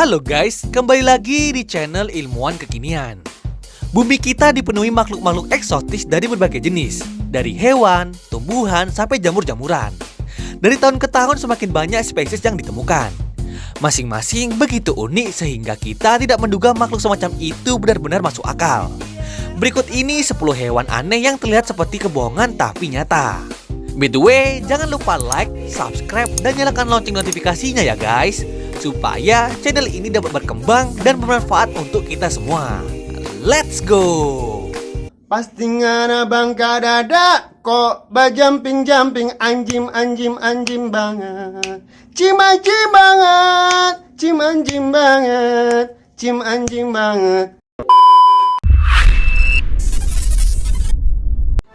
Halo guys, kembali lagi di channel Ilmuwan Kekinian. Bumi kita dipenuhi makhluk-makhluk eksotis dari berbagai jenis, dari hewan, tumbuhan, sampai jamur-jamuran. Dari tahun ke tahun semakin banyak spesies yang ditemukan. Masing-masing begitu unik sehingga kita tidak menduga makhluk semacam itu benar-benar masuk akal. Berikut ini 10 hewan aneh yang terlihat seperti kebohongan tapi nyata. By the way, jangan lupa like, subscribe, dan nyalakan lonceng notifikasinya ya guys, supaya channel ini dapat berkembang dan bermanfaat untuk kita semua. Let's go! Pasti ngana bangka dada kok bajamping-jamping anjim banget. Cim anjim banget, cim anjim banget, cim anjim banget.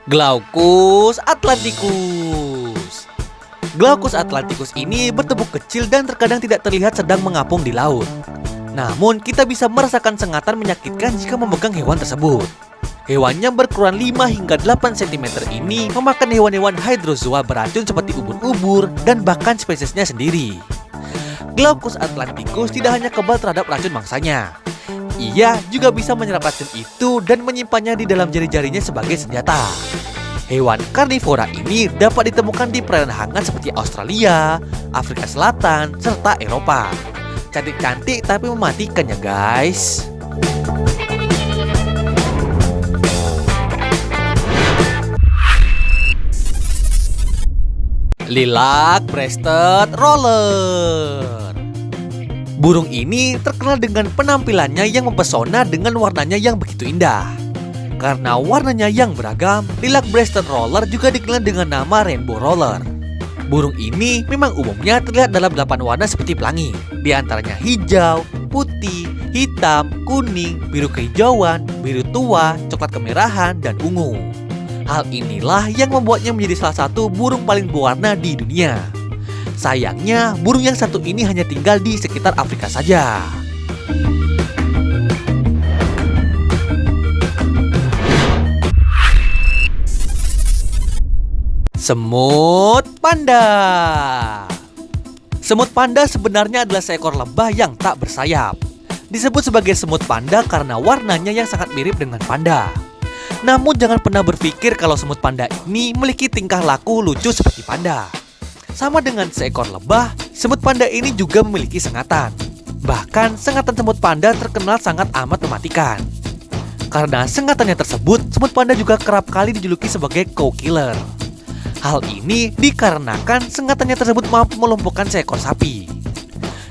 Glaucus atlanticus. Glaucus atlanticus ini bertubuh kecil dan terkadang tidak terlihat sedang mengapung di laut. Namun kita bisa merasakan sengatan menyakitkan jika memegang hewan tersebut. Hewan yang berukuran 5 hingga 8 cm ini memakan hewan-hewan hydrozoa beracun seperti ubur-ubur dan bahkan spesiesnya sendiri. Glaucus atlanticus tidak hanya kebal terhadap racun mangsanya. Ia juga bisa menyerap racun itu dan menyimpannya di dalam jari-jarinya sebagai senjata. Hewan karnivora ini dapat ditemukan di perairan hangat seperti Australia, Afrika Selatan, serta Eropa. Cantik-cantik tapi mematikan ya guys. Lilac-breasted roller. Burung ini terkenal dengan penampilannya yang mempesona dengan warnanya yang begitu indah. Karena warnanya yang beragam, lilac-breasted roller juga dikenal dengan nama rainbow roller. Burung ini memang umumnya terlihat dalam 8 warna seperti pelangi, di antaranya hijau, putih, hitam, kuning, biru kehijauan, biru tua, coklat kemerahan, dan ungu. Hal inilah yang membuatnya menjadi salah satu burung paling berwarna di dunia. Sayangnya, burung yang satu ini hanya tinggal di sekitar Afrika saja. Semut panda. Semut panda sebenarnya adalah seekor lebah yang tak bersayap. Disebut sebagai semut panda karena warnanya yang sangat mirip dengan panda. Namun jangan pernah berpikir kalau semut panda ini memiliki tingkah laku lucu seperti panda. Sama dengan seekor lebah, semut panda ini juga memiliki sengatan. Bahkan sengatan semut panda terkenal sangat amat mematikan. Karena sengatannya tersebut, semut panda juga kerap kali dijuluki sebagai cow killer. Hal ini dikarenakan sengatannya tersebut mampu melumpuhkan seekor sapi.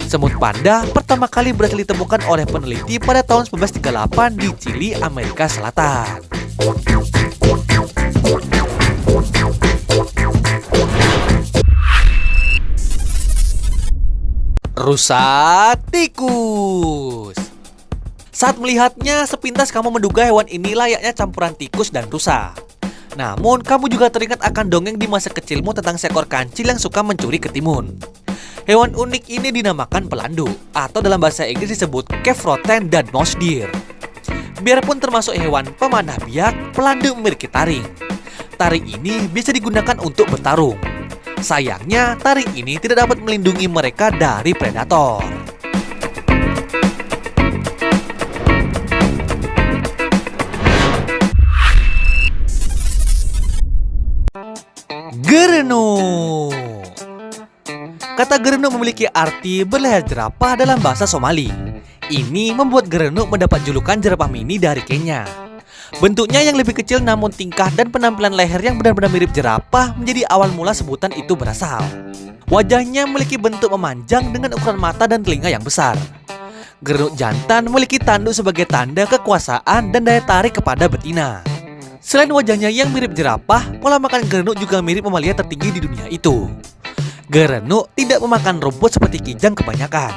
Semut panda pertama kali berhasil ditemukan oleh peneliti pada tahun 1938 di Chili, Amerika Selatan. Rusa tikus. Saat melihatnya, sepintas kamu menduga hewan ini layaknya campuran tikus dan rusa. Namun, kamu juga teringat akan dongeng di masa kecilmu tentang seekor kancil yang suka mencuri ketimun. Hewan unik ini dinamakan pelandu, atau dalam bahasa Inggris disebut cave rodent dan mouse deer. Biarpun termasuk hewan pemanah biak, pelandu memiliki taring. Taring ini bisa digunakan untuk bertarung. Sayangnya, taring ini tidak dapat melindungi mereka dari predator. Gerenuk. Kata gerenuk memiliki arti berleher jerapah dalam bahasa Somali. Ini membuat gerenuk mendapat julukan jerapah mini dari Kenya. Bentuknya yang lebih kecil namun tingkah dan penampilan leher yang benar-benar mirip jerapah menjadi awal mula sebutan itu berasal. Wajahnya memiliki bentuk memanjang dengan ukuran mata dan telinga yang besar. Gerenuk jantan memiliki tanduk sebagai tanda kekuasaan dan daya tarik kepada betina. Selain wajahnya yang mirip jerapah, pola makan gerenuk juga mirip mamalia tertinggi di dunia itu. Gerenuk tidak memakan rumput seperti kijang kebanyakan.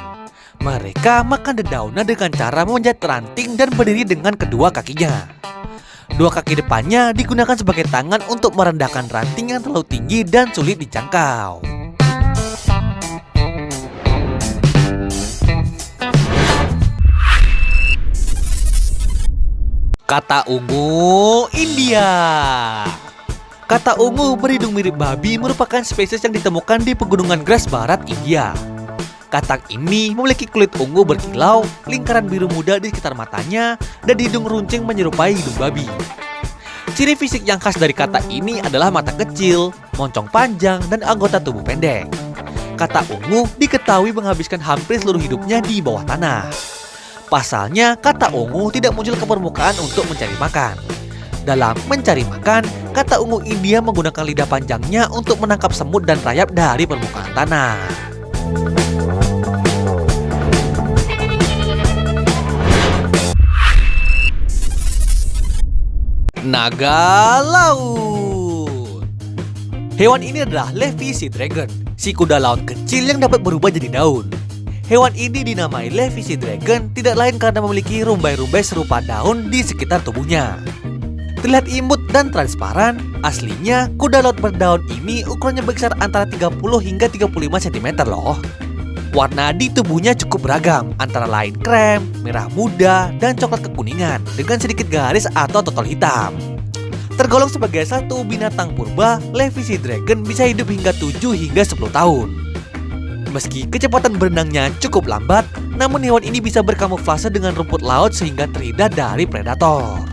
Mereka makan dedaunan dengan cara memanjat ranting dan berdiri dengan kedua kakinya. Dua kaki depannya digunakan sebagai tangan untuk merendahkan ranting yang terlalu tinggi dan sulit dijangkau. Kata ungu India. Kata ungu berhidung mirip babi merupakan spesies yang ditemukan di pegunungan Gras Barat, India. Katak ini memiliki kulit ungu berkilau, lingkaran biru muda di sekitar matanya, dan hidung runcing menyerupai hidung babi. Ciri fisik yang khas dari katak ini adalah mata kecil, moncong panjang, dan anggota tubuh pendek. Katak ungu diketahui menghabiskan hampir seluruh hidupnya di bawah tanah. Pasalnya, katak ungu tidak muncul ke permukaan untuk mencari makan. Dalam mencari makan, katak ungu India menggunakan lidah panjangnya untuk menangkap semut dan rayap dari permukaan tanah. Naga laut. Hewan ini adalah Levi Sea Dragon, si kuda laut kecil yang dapat berubah jadi daun. Hewan ini dinamai Levi Sea Dragon tidak lain karena memiliki rumbai-rumbai serupa daun di sekitar tubuhnya. Terlihat imut dan transparan, aslinya kuda laut berdaun ini ukurannya berkisar antara 30 hingga 35 cm loh. Warna di tubuhnya cukup beragam, antara lain krem, merah muda, dan coklat kekuningan dengan sedikit garis atau totol hitam. Tergolong sebagai satu binatang purba, Levi Sea Dragon bisa hidup hingga 7 hingga 10 tahun. Meski kecepatan berenangnya cukup lambat, namun hewan ini bisa berkamuflase dengan rumput laut sehingga terhindar dari predator.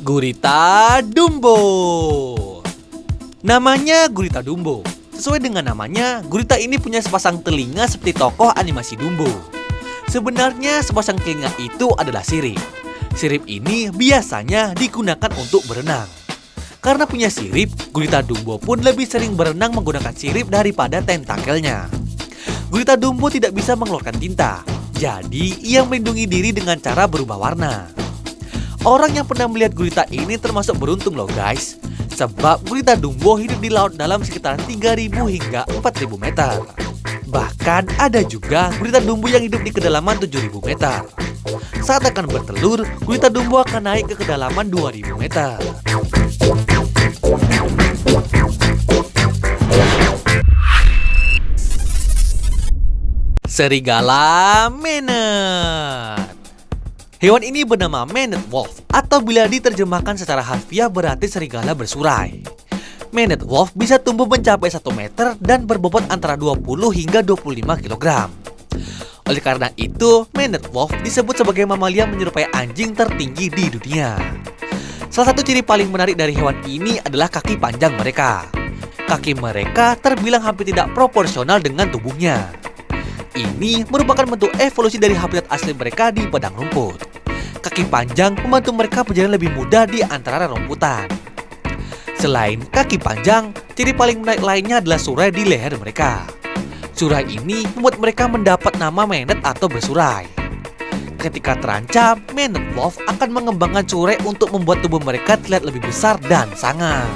Gurita Dumbo. Namanya Gurita Dumbo. Sesuai dengan namanya, gurita ini punya sepasang telinga seperti tokoh animasi Dumbo. Sebenarnya sepasang telinga itu adalah sirip. Sirip ini biasanya digunakan untuk berenang. Karena punya sirip, Gurita Dumbo pun lebih sering berenang menggunakan sirip daripada tentakelnya. Gurita Dumbo tidak bisa mengeluarkan tinta, jadi ia melindungi diri dengan cara berubah warna. Orang yang pernah melihat gurita ini termasuk beruntung loh guys, sebab Gurita Dumbo hidup di laut dalam sekitar 3.000 hingga 4.000 meter. Bahkan ada juga Gurita Dumbo yang hidup di kedalaman 7.000 meter. Saat akan bertelur, Gurita Dumbo akan naik ke kedalaman 2.000 meter. Serigala Manet. Hewan ini bernama Manet Wolf, atau bila diterjemahkan secara harfiah berarti serigala bersurai. Manet Wolf bisa tumbuh mencapai 1 meter dan berbobot antara 20 hingga 25 kg. Oleh karena itu, Manet Wolf disebut sebagai mamalia menyerupai anjing tertinggi di dunia. Salah satu ciri paling menarik dari hewan ini adalah kaki panjang mereka. Kaki mereka terbilang hampir tidak proporsional dengan tubuhnya. Ini merupakan bentuk evolusi dari habitat asli mereka di padang rumput. Kaki panjang membantu mereka berjalan lebih mudah di antara rerumputan. Selain kaki panjang, ciri paling menarik lainnya adalah surai di leher mereka. Surai ini membuat mereka mendapat nama Manet atau bersurai. Ketika terancam, Manet Wolf akan mengembangkan surai untuk membuat tubuh mereka terlihat lebih besar dan sangar.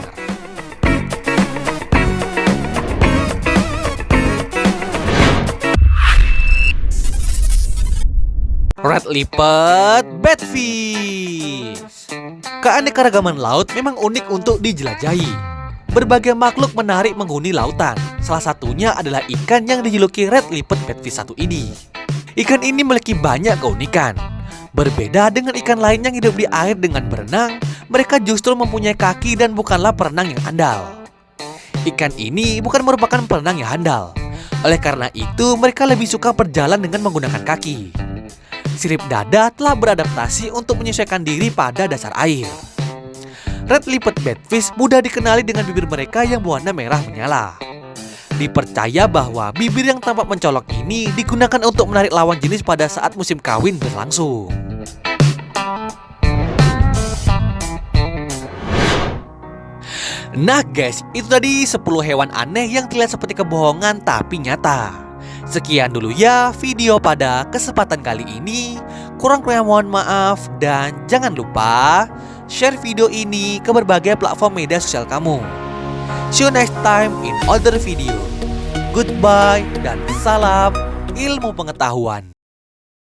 Red-lipped Batfish. Keanekaragaman laut memang unik untuk dijelajahi. Berbagai makhluk menarik menghuni lautan. Salah satunya adalah ikan yang dijuluki red-lipped batfish satu ini. Ikan ini memiliki banyak keunikan. Berbeda dengan ikan lain yang hidup di air dengan berenang, mereka justru mempunyai kaki dan bukanlah perenang yang andal. Ikan ini bukan merupakan perenang yang handal. Oleh karena itu, mereka lebih suka berjalan dengan menggunakan kaki. Sirip dada telah beradaptasi untuk menyesuaikan diri pada dasar air. Red-lipped batfish mudah dikenali dengan bibir mereka yang berwarna merah menyala. Dipercaya bahwa bibir yang tampak mencolok ini digunakan untuk menarik lawan jenis pada saat musim kawin berlangsung. Nah guys, itu tadi 10 hewan aneh yang terlihat seperti kebohongan tapi nyata. Sekian dulu ya video pada kesempatan kali ini. Kurang-kurangnya mohon maaf dan jangan lupa share video ini ke berbagai platform media sosial kamu. See you next time in other video. Goodbye dan salam ilmu pengetahuan.